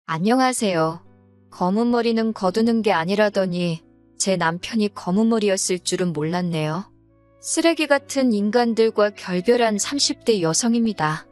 안녕하세요. 검은 머리는 거두는 게 아니라더니 제 남편이 검은 머리였을 줄은 몰랐네요. 쓰레기 같은 인간들과 결별한 30대 여성입니다.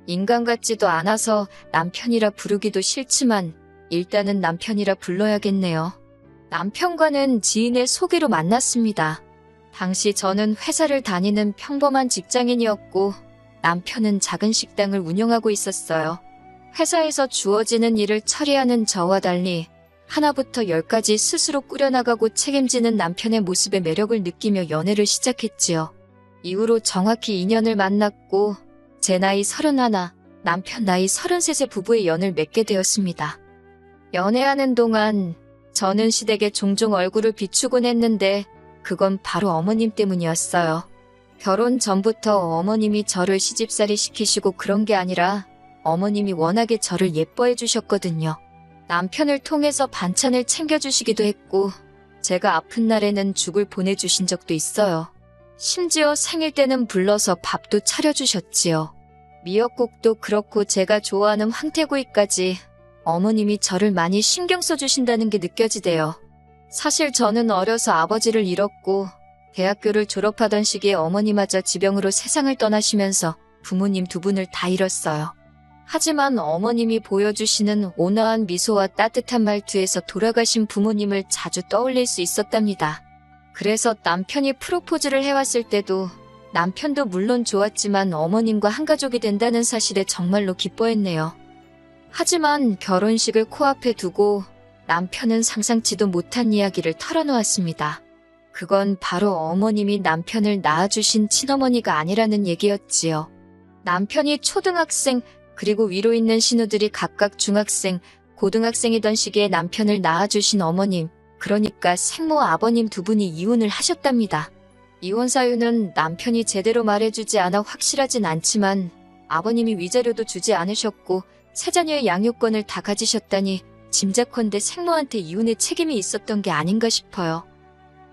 인간 같지도 않아서 남편이라 부르기도 싫지만 일단은 남편이라 불러야겠네요. 남편과는 지인의 소개로 만났습니다. 당시 저는 회사를 다니는 평범한 직장인이었고 남편은 작은 식당을 운영하고 있었어요. 회사에서 주어지는 일을 처리하는 저와 달리 하나부터 열까지 스스로 꾸려나가고 책임지는 남편의 모습에 매력을 느끼며 연애를 시작했지요. 이후로 정확히 2년을 만났고 제 나이 31, 남편 나이 33의 부부의 연을 맺게 되었습니다. 연애하는 동안 저는 시댁에 종종 얼굴을 비추곤 했는데 그건 바로 어머님 때문이었어요. 결혼 전부터 어머님이 저를 시집살이 시키시고 그런 게 아니라 어머님이 워낙에 저를 예뻐해 주셨거든요. 남편을 통해서 반찬을 챙겨주시기도 했고 제가 아픈 날에는 죽을 보내주신 적도 있어요. 심지어 생일 때는 불러서 밥도 차려주셨지요. 미역국도 그렇고 제가 좋아하는 황태구이까지 어머님이 저를 많이 신경 써주신다는 게 느껴지대요. 사실 저는 어려서 아버지를 잃었고 대학교를 졸업하던 시기에 어머니마저 지병으로 세상을 떠나시면서 부모님 두 분을 다 잃었어요. 하지만 어머님이 보여주시는 온화한 미소와 따뜻한 말투에서 돌아가신 부모님을 자주 떠올릴 수 있었답니다. 그래서 남편이 프로포즈를 해왔을 때도 남편도 물론 좋았지만 어머님과 한 가족이 된다는 사실에 정말로 기뻐했네요. 하지만 결혼식을 코앞에 두고 남편은 상상치도 못한 이야기를 털어놓았습니다. 그건 바로 어머님이 남편을 낳아주신 친어머니가 아니라는 얘기였지요. 남편이 초등학생 그리고 위로 있는 신우들이 각각 중학생, 고등학생이던 시기에 남편을 낳아주신 어머님, 그러니까 생모 아버님 두 분이 이혼을 하셨답니다. 이혼 사유는 남편이 제대로 말해주지 않아 확실하진 않지만 아버님이 위자료도 주지 않으셨고 세 자녀의 양육권을 다 가지셨다니 짐작컨대 생모한테 이혼의 책임이 있었던 게 아닌가 싶어요.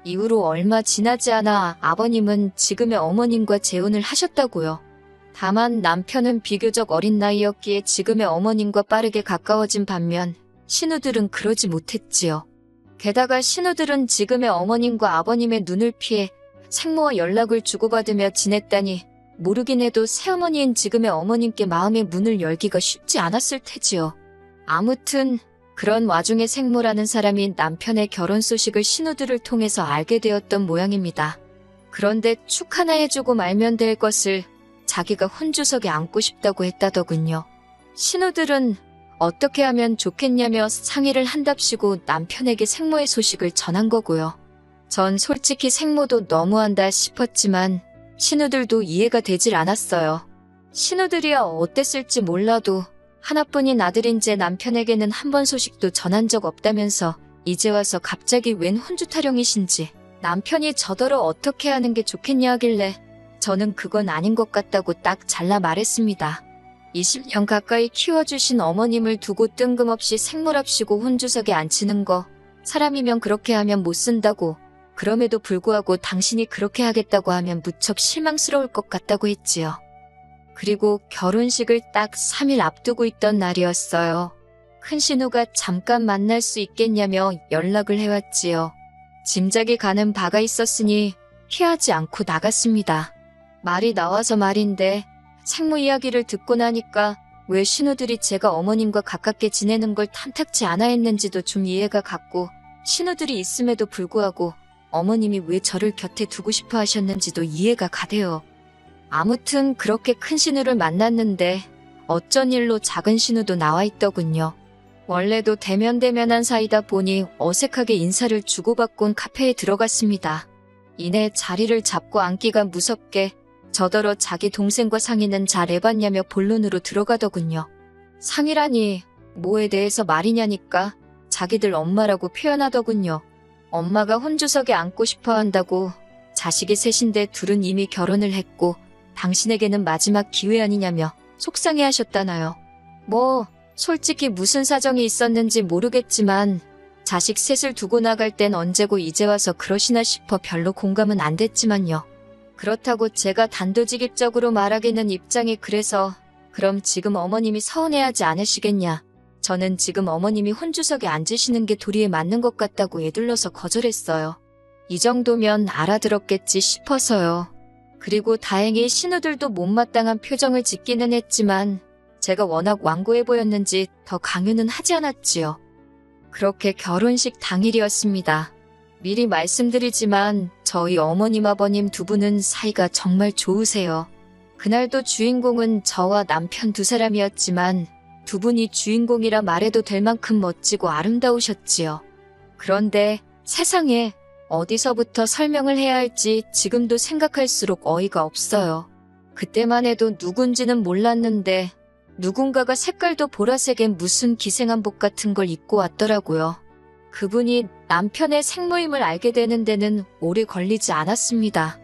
이후로 얼마 지나지 않아 아버님은 지금의 어머님과 재혼을 하셨다고요. 다만 남편은 비교적 어린 나이였기에 지금의 어머님과 빠르게 가까워진 반면 신우들은 그러지 못했지요. 게다가 신우들은 지금의 어머님과 아버님의 눈을 피해 생모와 연락을 주고받으며 지냈다니 모르긴 해도 새어머니인 지금의 어머님께 마음의 문을 열기가 쉽지 않았을 테지요. 아무튼 그런 와중에 생모라는 사람이 남편의 결혼 소식을 신우들을 통해서 알게 되었던 모양입니다. 그런데 축 하나 해주고 말면 될 것을 자기가 혼주석에 앉고 싶다고 했다더군요. 신우들은 어떻게 하면 좋겠냐며 상의를 한답시고 남편에게 생모의 소식을 전한 거고요. 전 솔직히 생모도 너무한다 싶었지만 신우들도 이해가 되질 않았어요. 신우들이야 어땠을지 몰라도 하나뿐인 아들인 제 남편에게는 한 번 소식도 전한 적 없다면서 이제 와서 갑자기 웬 혼주 타령이신지 남편이 저더러 어떻게 하는 게 좋겠냐 하길래 저는 그건 아닌 것 같다고 딱 잘라 말했습니다. 20년 가까이 키워주신 어머님을 두고 뜬금없이 생모랍시고 혼주석에 앉히는 거 사람이면 그렇게 하면 못 쓴다고 그럼에도 불구하고 당신이 그렇게 하겠다고 하면 무척 실망스러울 것 같다고 했지요. 그리고 결혼식을 딱 3일 앞두고 있던 날이었어요. 큰신우가 잠깐 만날 수 있겠냐며 연락을 해왔지요. 짐작이 가는 바가 있었으니 피하지 않고 나갔습니다. 말이 나와서 말인데 생모 이야기를 듣고 나니까 왜 신우들이 제가 어머님과 가깝게 지내는 걸 탐탁지 않아 했는지도 좀 이해가 갔고 신우들이 있음에도 불구하고 어머님이 왜 저를 곁에 두고 싶어 하셨는지도 이해가 가대요. 아무튼 그렇게 큰 신우를 만났는데 어쩐 일로 작은 신우도 나와 있더군요. 원래도 대면대면한 사이다 보니 어색하게 인사를 주고받곤 카페에 들어갔습니다. 이내 자리를 잡고 앉기가 무섭게 저더러 자기 동생과 상의는 잘 해봤냐며 본론으로 들어가더군요. 상의라니 뭐에 대해서 말이냐니까 자기들 엄마라고 표현하더군요. 엄마가 혼주석에 앉고 싶어 한다고 자식이 셋인데 둘은 이미 결혼을 했고 당신에게는 마지막 기회 아니냐며 속상해하셨다나요. 뭐 솔직히 무슨 사정이 있었는지 모르겠지만 자식 셋을 두고 나갈 땐 언제고 이제 와서 그러시나 싶어 별로 공감은 안 됐지만요. 그렇다고 제가 단도직입적으로 말하기는 입장이 그래서 그럼 지금 어머님이 서운해하지 않으시겠냐. 저는 지금 어머님이 혼주석에 앉으시는 게 도리에 맞는 것 같다고 에둘러서 거절했어요. 이 정도면 알아들었겠지 싶어서요. 그리고 다행히 신우들도 못마땅한 표정을 짓기는 했지만 제가 워낙 완고해 보였는지 더 강요는 하지 않았지요. 그렇게 결혼식 당일이었습니다. 미리 말씀드리지만 저희 어머님 아버님 두 분은 사이가 정말 좋으세요. 그날도 주인공은 저와 남편 두 사람이었지만 두 분이 주인공이라 말해도 될 만큼 멋지고 아름다우셨지요. 그런데 세상에 어디서부터 설명을 해야 할지 지금도 생각할수록 어이가 없어요. 그때만 해도 누군지는 몰랐는데 누군가가 색깔도 보라색의 무슨 기생한복 같은 걸 입고 왔더라고요. 그분이 남편의 생모임을 알게 되는 데는 오래 걸리지 않았습니다.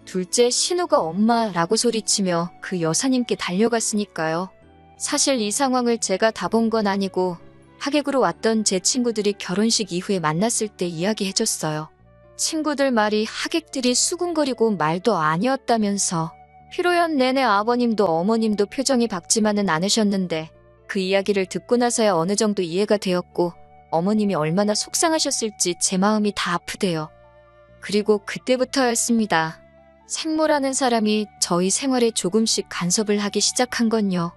둘째 신우가 엄마라고 소리치며 그 여사님께 달려갔으니까요. 사실 이 상황을 제가 다 본 건 아니고 하객으로 왔던 제 친구들이 결혼식 이후에 만났을 때 이야기해줬어요. 친구들 말이 하객들이 수군거리고 말도 아니었다면서 피로연 내내 아버님도 어머님도 표정이 밝지만은 않으셨는데 그 이야기를 듣고 나서야 어느 정도 이해가 되었고 어머님이 얼마나 속상하셨을지 제 마음이 다 아프대요. 그리고 그때부터였습니다. 생모라는 사람이 저희 생활에 조금씩 간섭을 하기 시작한 건요.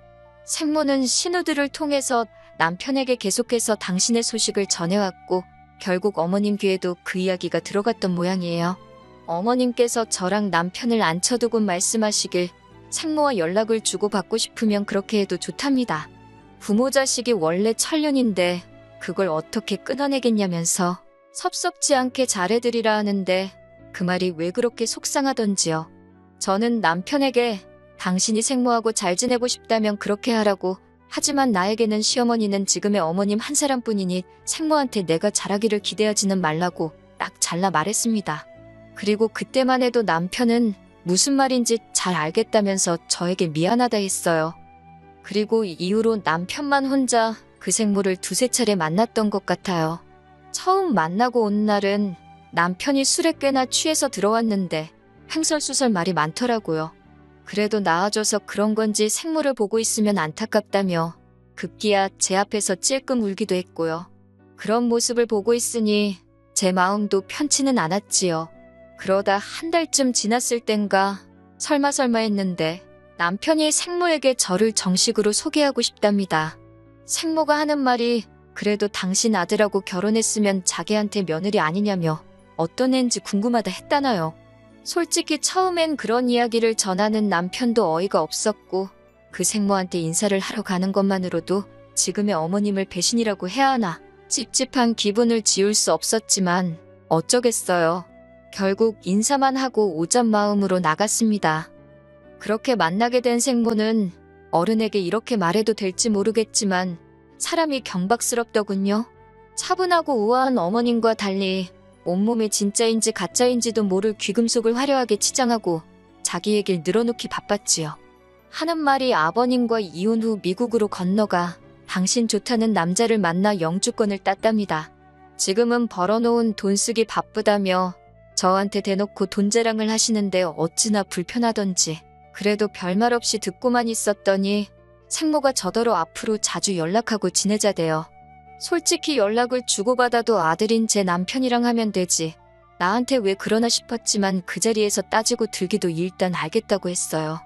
생모는 신우들을 통해서 남편에게 계속해서 당신의 소식을 전해왔고 결국 어머님 귀에도 그 이야기가 들어갔던 모양이에요. 어머님께서 저랑 남편을 앉혀두고 말씀하시길 생모와 연락을 주고받고 싶으면 그렇게 해도 좋답니다. 부모 자식이 원래 천륜인데 그걸 어떻게 끊어내겠냐면서 섭섭지 않게 잘해드리라 하는데 그 말이 왜 그렇게 속상하던지요. 저는 남편에게 당신이 생모하고 잘 지내고 싶다면 그렇게 하라고 하지만 나에게는 시어머니는 지금의 어머님 한 사람뿐이니 생모한테 내가 잘하기를 기대하지는 말라고 딱 잘라 말했습니다. 그리고 그때만 해도 남편은 무슨 말인지 잘 알겠다면서 저에게 미안하다 했어요. 그리고 이후로 남편만 혼자 그 생모를 두세 차례 만났던 것 같아요. 처음 만나고 온 날은 남편이 술에 꽤나 취해서 들어왔는데 횡설수설 말이 많더라고요. 그래도 나아져서 그런 건지 생모를 보고 있으면 안타깝다며 급기야 제 앞에서 찔끔 울기도 했고요. 그런 모습을 보고 있으니 제 마음도 편치는 않았지요. 그러다 한 달쯤 지났을 땐가 설마 했는데 남편이 생모에게 저를 정식으로 소개하고 싶답니다. 생모가 하는 말이 그래도 당신 아들하고 결혼했으면 자기한테 며느리 아니냐며 어떤 애인지 궁금하다 했다나요. 솔직히 처음엔 그런 이야기를 전하는 남편도 어이가 없었고 그 생모한테 인사를 하러 가는 것만으로도 지금의 어머님을 배신이라고 해야 하나 찝찝한 기분을 지울 수 없었지만 어쩌겠어요. 결국 인사만 하고 오잔 마음으로 나갔습니다. 그렇게 만나게 된 생모는 어른에게 이렇게 말해도 될지 모르겠지만 사람이 경박스럽더군요. 차분하고 우아한 어머님과 달리 온몸이 진짜인지 가짜인지도 모를 귀금속을 화려하게 치장하고 자기 얘길 늘어놓기 바빴지요. 하는 말이 아버님과 이혼 후 미국으로 건너가 당신 좋다는 남자를 만나 영주권을 땄답니다. 지금은 벌어놓은 돈 쓰기 바쁘다며 저한테 대놓고 돈 자랑을 하시는데 어찌나 불편하던지 그래도 별말 없이 듣고만 있었더니 생모가 저더러 앞으로 자주 연락하고 지내자대요. 솔직히 연락을 주고받아도 아들인 제 남편이랑 하면 되지. 나한테 왜 그러나 싶었지만 그 자리에서 따지고 들기도 일단 알겠다고 했어요.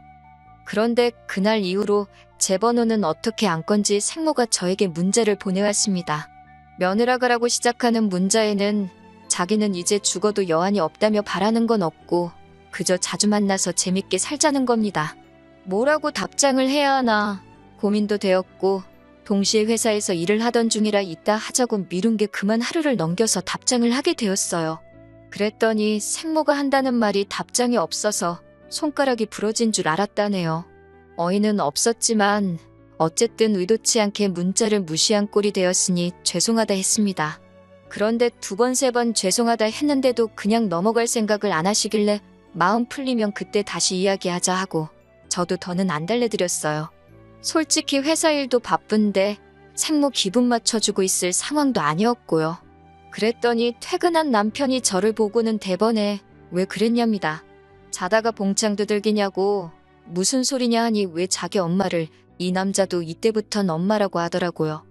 그런데 그날 이후로 제 번호는 어떻게 안 건지 생모가 저에게 문자를 보내왔습니다. 며느라가라고 시작하는 문자에는 자기는 이제 죽어도 여한이 없다며 바라는 건 없고 그저 자주 만나서 재밌게 살자는 겁니다. 뭐라고 답장을 해야 하나 고민도 되었고 동시에 회사에서 일을 하던 중이라 이따 하자고 미룬 게 그만 하루를 넘겨서 답장을 하게 되었어요. 그랬더니 생모가 한다는 말이 답장이 없어서 손가락이 부러진 줄 알았다네요. 어이는 없었지만 어쨌든 의도치 않게 문자를 무시한 꼴이 되었으니 죄송하다 했습니다. 그런데 두 번, 세 번 죄송하다 했는데도 그냥 넘어갈 생각을 안 하시길래 마음 풀리면 그때 다시 이야기하자 하고 저도 더는 안 달래드렸어요. 솔직히 회사 일도 바쁜데 생모 기분 맞춰주고 있을 상황도 아니었고요. 그랬더니 퇴근한 남편이 저를 보고는 대번에 왜 그랬냐입니다. 자다가 봉창 두들기냐고 무슨 소리냐 하니 왜 자기 엄마를 이 남자도 이때부턴 엄마라고 하더라고요.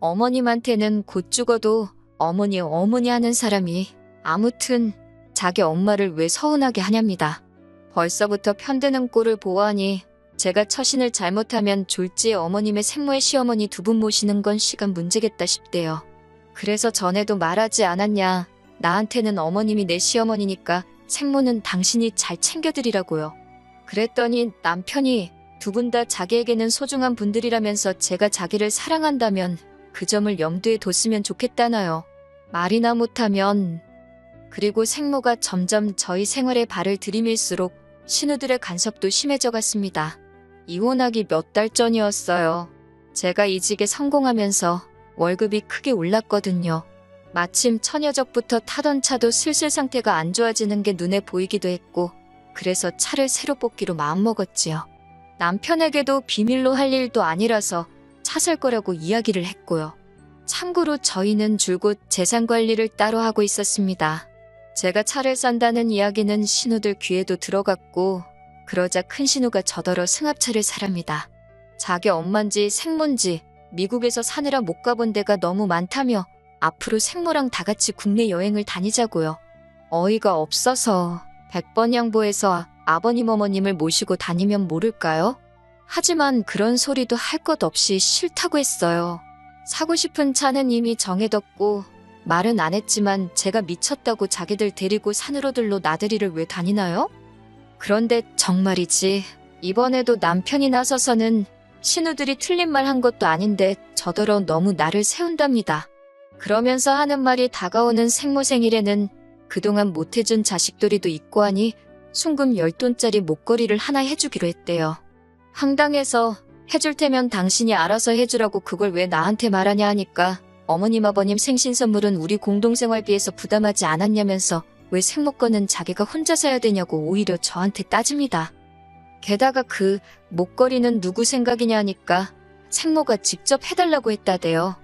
어머님한테는 곧 죽어도 어머니 어머니 하는 사람이 아무튼 자기 엄마를 왜 서운하게 하냐입니다. 벌써부터 편드는 꼴을 보아하니 제가 처신을 잘못하면 졸지에 어머님의 생모의 시어머니 두 분 모시는 건 시간 문제겠다 싶대요. 그래서 전에도 말하지 않았냐. 나한테는 어머님이 내 시어머니니까 생모는 당신이 잘 챙겨드리라고요. 그랬더니 남편이 두 분 다 자기에게는 소중한 분들이라면서 제가 자기를 사랑한다면 그 점을 염두에 뒀으면 좋겠다나요. 말이나 못하면. 그리고 생모가 점점 저희 생활에 발을 들이밀수록 신우들의 간섭도 심해져 갔습니다. 이혼하기 몇 달 전이었어요. 제가 이직에 성공하면서 월급이 크게 올랐거든요. 마침 처녀적부터 타던 차도 슬슬 상태가 안 좋아지는 게 눈에 보이기도 했고 그래서 차를 새로 뽑기로 마음먹었지요. 남편에게도 비밀로 할 일도 아니라서 차 살 거라고 이야기를 했고요. 참고로 저희는 줄곧 재산 관리를 따로 하고 있었습니다. 제가 차를 산다는 이야기는 신우들 귀에도 들어갔고 그러자 큰 신우가 저더러 승합차를 사랍니다. 자기 엄만지 생몬지 미국에서 사느라 못 가본 데가 너무 많다며 앞으로 생모랑 다 같이 국내 여행을 다니자고요. 어이가 없어서 100번 양보해서 아버님 어머님을 모시고 다니면 모를까요? 하지만 그런 소리도 할 것 없이 싫다고 했어요. 사고 싶은 차는 이미 정해뒀고 말은 안 했지만 제가 미쳤다고 자기들 데리고 산으로들로 나들이를 왜 다니나요? 그런데 정말이지 이번에도 남편이 나서서는 신우들이 틀린 말 한 것도 아닌데 저더러 너무 나를 세운답니다. 그러면서 하는 말이 다가오는 생모 생일에는 그동안 못해준 자식돌이도 있고 하니 순금 10돈짜리 목걸이를 하나 해주기로 했대요. 황당해서 해줄 테면 당신이 알아서 해주라고 그걸 왜 나한테 말하냐 하니까 어머님 아버님 생신 선물은 우리 공동생활비에서 부담하지 않았냐면서 왜 생모 거는 자기가 혼자 사야 되냐고 오히려 저한테 따집니다. 게다가 그 목걸이는 누구 생각이냐 하니까 생모가 직접 해달라고 했다대요.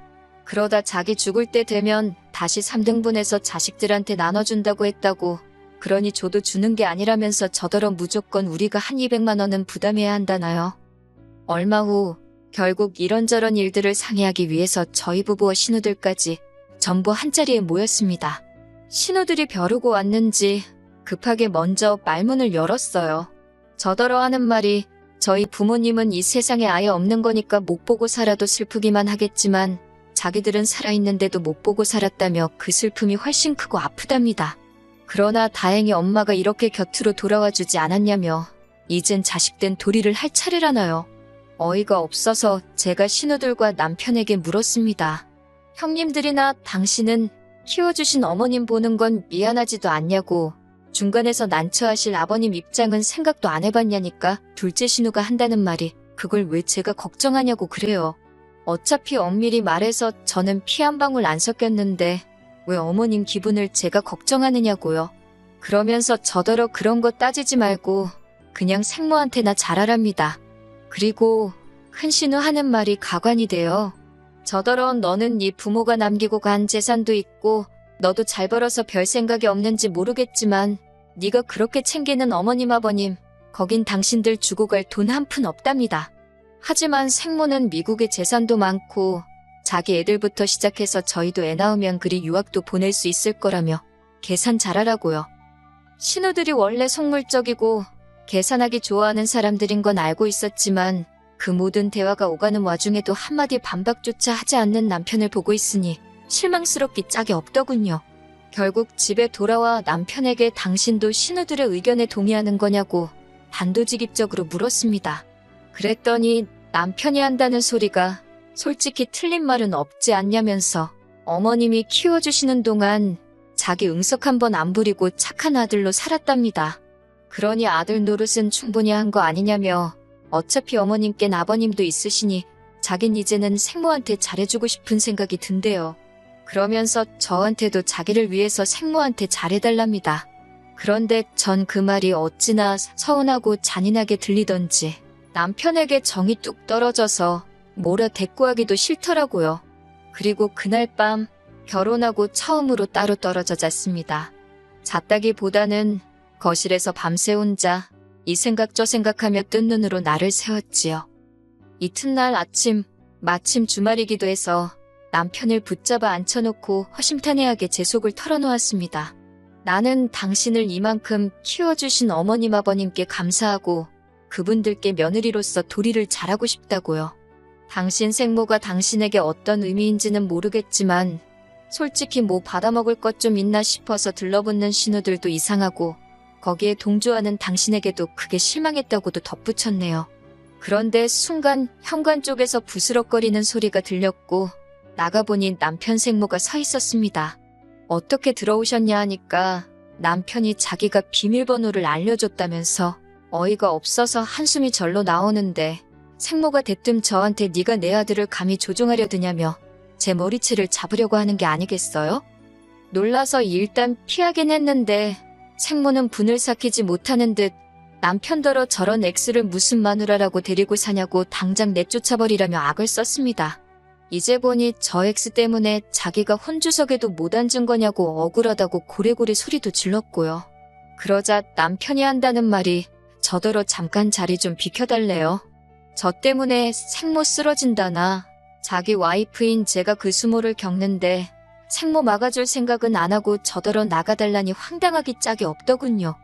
그러다 자기 죽을 때 되면 다시 3등분해서 자식들한테 나눠준다고 했다고. 그러니 저도 주는 게 아니라면서 저더러 무조건 우리가 한 200만 원은 부담해야 한다나요. 얼마 후 결국 이런저런 일들을 상의하기 위해서 저희 부부와 신우들까지 전부 한자리에 모였습니다. 신우들이 벼르고 왔는지 급하게 먼저 말문을 열었어요. 저더러 하는 말이 저희 부모님은 이 세상에 아예 없는 거니까 못 보고 살아도 슬프기만 하겠지만 자기들은 살아있는데도 못 보고 살았다며 그 슬픔이 훨씬 크고 아프답니다. 그러나 다행히 엄마가 이렇게 곁으로 돌아와 주지 않았냐며 이젠 자식된 도리를 할 차례라나요. 어이가 없어서 제가 신우들과 남편에게 물었습니다. 형님들이나 당신은 키워주신 어머님 보는 건 미안하지도 않냐고. 중간에서 난처하실 아버님 입장은 생각도 안 해봤냐니까 둘째 신우가 한다는 말이 그걸 왜 제가 걱정하냐고 그래요. 어차피 엄밀히 말해서 저는 피 한 방울 안 섞였는데 왜 어머님 기분을 제가 걱정하느냐고요. 그러면서 저더러 그런 거 따지지 말고 그냥 생모한테나 잘하랍니다. 그리고 큰 신우 하는 말이 가관이 돼요. 저더러 너는 네 부모가 남기고 간 재산도 있고 너도 잘 벌어서 별 생각이 없는지 모르겠지만 네가 그렇게 챙기는 어머님 아버님 거긴 당신들 주고 갈 돈 한 푼 없답니다. 하지만 생모는 미국에 재산도 많고 자기 애들부터 시작해서 저희도 애 낳으면 그리 유학도 보낼 수 있을 거라며 계산 잘하라고요. 신우들이 원래 속물적이고 계산하기 좋아하는 사람들인 건 알고 있었지만 그 모든 대화가 오가는 와중에도 한마디 반박조차 하지 않는 남편을 보고 있으니 실망스럽기 짝이 없더군요. 결국 집에 돌아와 남편에게 당신도 신우들의 의견에 동의하는 거냐고 단도직입적으로 물었습니다. 그랬더니 남편이 한다는 소리가 솔직히 틀린 말은 없지 않냐면서 어머님이 키워주시는 동안 자기 응석 한 번 안 부리고 착한 아들로 살았답니다. 그러니 아들 노릇은 충분히 한 거 아니냐며 어차피 어머님께는 아버님도 있으시니 자긴 이제는 생모한테 잘해주고 싶은 생각이 든대요. 그러면서 저한테도 자기를 위해서 생모한테 잘해달랍니다. 그런데 전 그 말이 어찌나 서운하고 잔인하게 들리던지 남편에게 정이 뚝 떨어져서 뭐라 대꾸하기도 싫더라고요. 그리고 그날 밤 결혼하고 처음으로 따로 떨어져 잤습니다. 잤다기보다는 거실에서 밤새 혼자 이 생각 저 생각하며 뜬 눈으로 나를 세웠지요. 이튿날 아침 마침 주말이기도 해서 남편을 붙잡아 앉혀놓고 허심탄회하게 제 속을 털어놓았습니다. 나는 당신을 이만큼 키워주신 어머님 아버님께 감사하고 그분들께 며느리로서 도리를 잘하고 싶다고요. 당신 생모가 당신에게 어떤 의미인지는 모르겠지만 솔직히 뭐 받아먹을 것 좀 있나 싶어서 들러붙는 신호들도 이상하고 거기에 동조하는 당신에게도 크게 실망했다고도 덧붙였네요. 그런데 순간 현관 쪽에서 부스럭거리는 소리가 들렸고 나가보니 남편 생모가 서 있었습니다. 어떻게 들어오셨냐 하니까 남편이 자기가 비밀번호를 알려줬다면서 어이가 없어서 한숨이 절로 나오는데 생모가 대뜸 저한테 네가 내 아들을 감히 조종하려 드냐며 제 머리채를 잡으려고 하는 게 아니겠어요? 놀라서 일단 피하긴 했는데 생모는 분을 삭히지 못하는 듯 남편더러 저런 X를 무슨 마누라라고 데리고 사냐고 당장 내쫓아버리라며 악을 썼습니다. 이제 보니 저 X 때문에 자기가 혼주석에도 못 앉은 거냐고 억울하다고 고래고래 소리도 질렀고요. 그러자 남편이 한다는 말이 저더러 잠깐 자리 좀 비켜달래요. 저 때문에 생모 쓰러진다나 자기 와이프인 제가 그 수모를 겪는데 생모 막아줄 생각은 안 하고 저더러 나가달라니 황당하기 짝이 없더군요.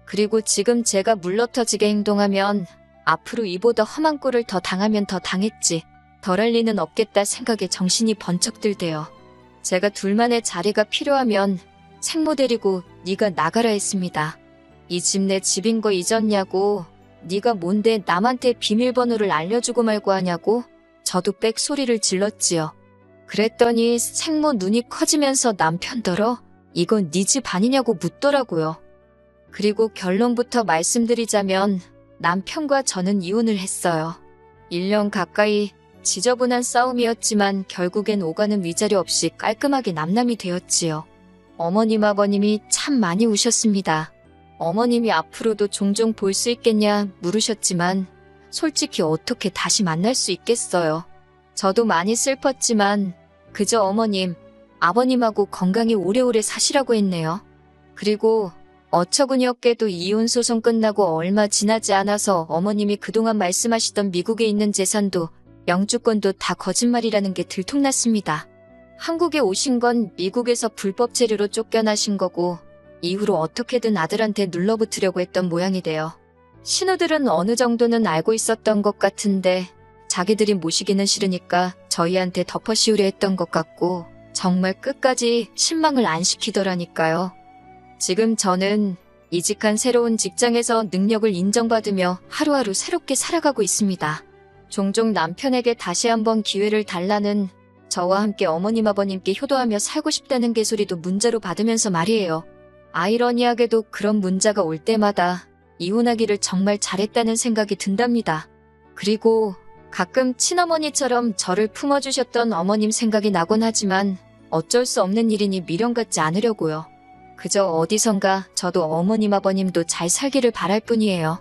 그리고 지금 제가 물러터지게 행동하면 앞으로 이보다 험한 꼴을 더 당하면 더 당했지 덜할 리는 없겠다 생각에 정신이 번쩍 들대요. 제가 둘만의 자리가 필요하면 생모 데리고 네가 나가라 했습니다. 이 집 내 집인 거 잊었냐고 네가 뭔데 남한테 비밀번호를 알려주고 말고 하냐고 저도 빽소리를 질렀지요. 그랬더니 생모 눈이 커지면서 남편더러 이건 네 집 아니냐고 묻더라고요. 그리고 결론부터 말씀드리자면 남편과 저는 이혼을 했어요. 1년 가까이 지저분한 싸움이었지만 결국엔 오가는 위자료 없이 깔끔하게 남남이 되었지요. 어머님 아버님이 참 많이 우셨습니다. 어머님이 앞으로도 종종 볼 수 있겠냐 물으셨지만 솔직히 어떻게 다시 만날 수 있겠어요. 저도 많이 슬펐지만 그저 어머님, 아버님하고 건강히 오래오래 사시라고 했네요. 그리고 어처구니없게도 이혼 소송 끝나고 얼마 지나지 않아서 어머님이 그동안 말씀하시던 미국에 있는 재산도 영주권도 다 거짓말이라는 게 들통났습니다. 한국에 오신 건 미국에서 불법 체류로 쫓겨나신 거고 이후로 어떻게든 아들한테 눌러붙으려고 했던 모양이 돼요. 신우들은 어느 정도는 알고 있었던 것 같은데 자기들이 모시기는 싫으니까 저희한테 덮어씌우려 했던 것 같고 정말 끝까지 실망을 안 시키더라니까요. 지금 저는 이직한 새로운 직장에서 능력을 인정받으며 하루하루 새롭게 살아가고 있습니다. 종종 남편에게 다시 한번 기회를 달라는 저와 함께 어머님 아버님께 효도하며 살고 싶다는 개소리도 문자로 받으면서 말이에요. 아이러니하게도 그런 문자가 올 때마다 이혼하기를 정말 잘했다는 생각이 든답니다. 그리고 가끔 친어머니처럼 저를 품어주셨던 어머님 생각이 나곤 하지만 어쩔 수 없는 일이니 미련 갖지 않으려고요. 그저 어디선가 저도 어머님 아버님도 잘 살기를 바랄 뿐이에요.